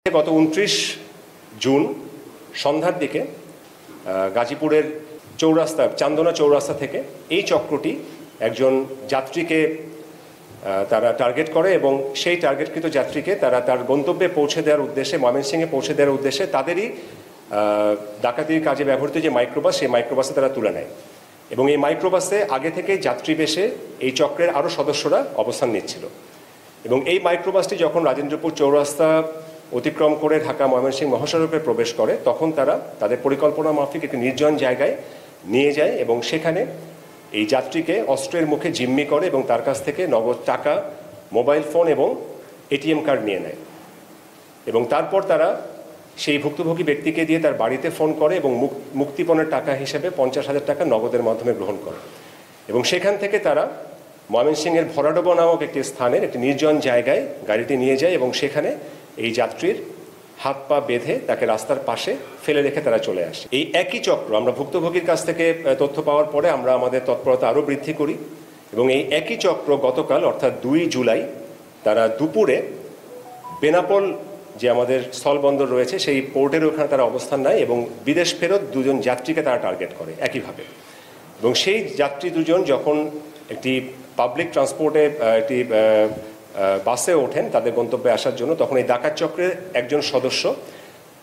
গত 29 জুন সন্ধ্যার দিকে গাজীপুরের চৌরাস্তা চান্দনা চৌরাস্তা থেকে এই চক্রটি একজন যাত্রীকে তারা টার্গেট করে এবং সেই টার্গেটকৃত যাত্রীকে তারা তার গন্তব্যে পৌঁছে দেওয়ার উদ্দেশ্যে ময়মনসিংহে পৌঁছে দেওয়ার উদ্দেশ্যে তাদেরই ডাকাতির কাজে ব্যবহৃত যে মাইক্রোবাস সেই মাইক্রোবাসে তারা তুলে নেয় এবং এই মাইক্রোবাসে আগে থেকে যাত্রী বেশে এই চক্রের আরও সদস্যরা অবস্থান নিচ্ছিল এবং এই মাইক্রোবাসটি যখন রাজেন্দ্রপুর চৌরাস্তা অতিক্রম করে ঢাকা ময়মনসিংহ মহাসড়কে প্রবেশ করে তখন তারা তাদের পরিকল্পনা মাফিক একটি নির্জন জায়গায় নিয়ে যায় এবং সেখানে এই যাত্রীকে অস্ত্রের মুখে জিম্মি করে এবং তার কাছ থেকে নগদ টাকা, মোবাইল ফোন এবং এটিএম কার্ড নিয়ে নেয় এবং তারপর তারা সেই ভুক্তভোগী ব্যক্তিকে দিয়ে তার বাড়িতে ফোন করে এবং মুক্তিপণের টাকা হিসেবে 50,000 টাকা নগদের মাধ্যমে গ্রহণ করে এবং সেখান থেকে তারা ময়মনসিংহের ভরাডোবা নামক একটি স্থানের একটি নির্জন জায়গায় গাড়িটি নিয়ে যায় এবং সেখানে এই যাত্রীর হাত পা বেঁধে তাকে রাস্তার পাশে ফেলে রেখে তারা চলে আসে। এই একই চক্র আমরা ভুক্তভোগীর কাছ থেকে তথ্য পাওয়ার পরে আমরা আমাদের তৎপরতা আরও বৃদ্ধি করি এবং এই একই চক্র গতকাল অর্থাৎ 2 জুলাই তারা দুপুরে বেনাপোল যে আমাদের স্থলবন্দর রয়েছে সেই পোর্টের ওখানে তারা অবস্থান নেয় এবং বিদেশ ফেরত 2 জন যাত্রীকে তারা টার্গেট করে একইভাবে এবং সেই যাত্রী 2 জন যখন একটি পাবলিক ট্রান্সপোর্টে একটি বাসে ওঠেন তাদের গন্তব্যে আসার জন্য তখন এই ডাকাত চক্রের একজন সদস্য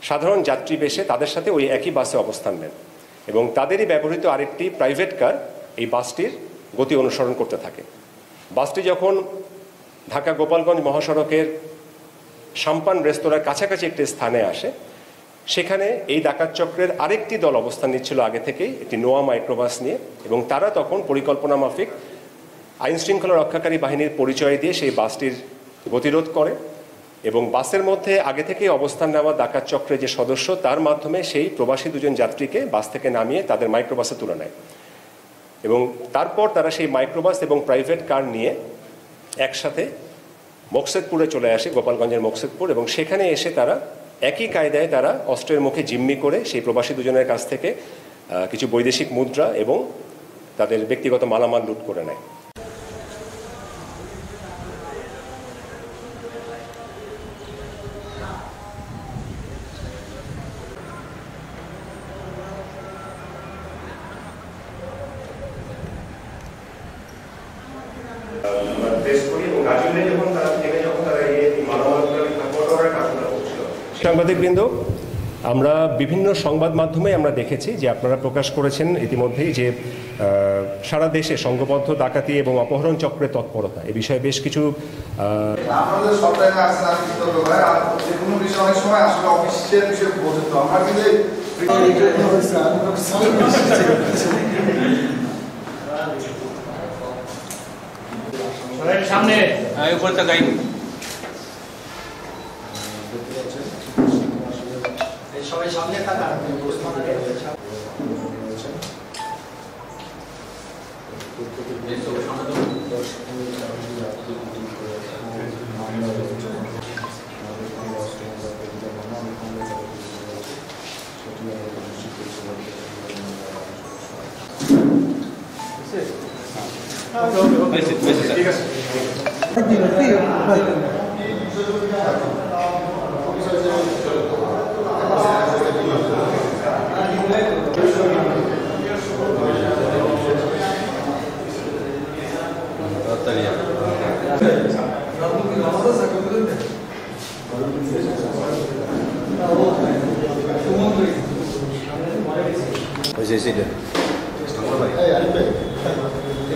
সাধারণ যাত্রী বেশে তাদের সাথে ওই একই বাসে অবস্থান নেন এবং তাদেরই ব্যবহৃত আরেকটি প্রাইভেট কার এই বাসটির গতি অনুসরণ করতে থাকে। বাসটি যখন ঢাকা গোপালগঞ্জ মহাসড়কের সাম্পান রেস্তোরাঁর কাছাকাছি একটি স্থানে আসে সেখানে এই ডাকাত চক্রের আরেকটি দল অবস্থান নিচ্ছিল আগে থেকেই একটি নোয়া মাইক্রোবাস নিয়ে এবং তারা তখন পরিকল্পনা মাফিক আইনশৃঙ্খলা রক্ষাকারী বাহিনীর পরিচয় দিয়ে সেই বাসটির গতিরোধ করে এবং বাসের মধ্যে আগে থেকেই অবস্থান নেওয়া ডাকাত চক্রের যে সদস্য তার মাধ্যমে সেই প্রবাসী 2 জন যাত্রীকে বাস থেকে নামিয়ে তাদের মাইক্রোবাসে তুলে নেয় এবং তারপর তারা সেই মাইক্রোবাস এবং প্রাইভেট কার নিয়ে একসাথে মকসেদপুরে চলে আসে, গোপালগঞ্জের মকসেদপুর, এবং সেখানে এসে তারা একই কায়দায় তারা অস্ত্রের মুখে জিম্মি করে সেই প্রবাসী 2 জনের কাছ থেকে কিছু বৈদেশিক মুদ্রা এবং তাদের ব্যক্তিগত মালামাল লুট করে নেয়। সাংবাদিকবৃন্দ, আমরা বিভিন্ন সংবাদ মাধ্যমে আমরা দেখেছি যে আপনারা প্রকাশ করেছেন ইতিমধ্যেই যে সারা দেশে সংঘবদ্ধ ডাকাতি এবং অপহরণ চক্রের তৎপরতা এ বিষয়ে বেশ কিছু সামনে সবাই সামনে থাকা ঠিক আছে।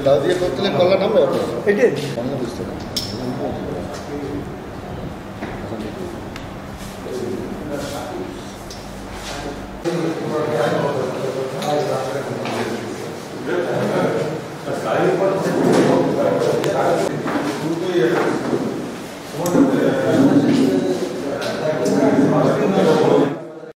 দাও দিয়ে করতে কল্লা নাম এটাই বুঝতে না।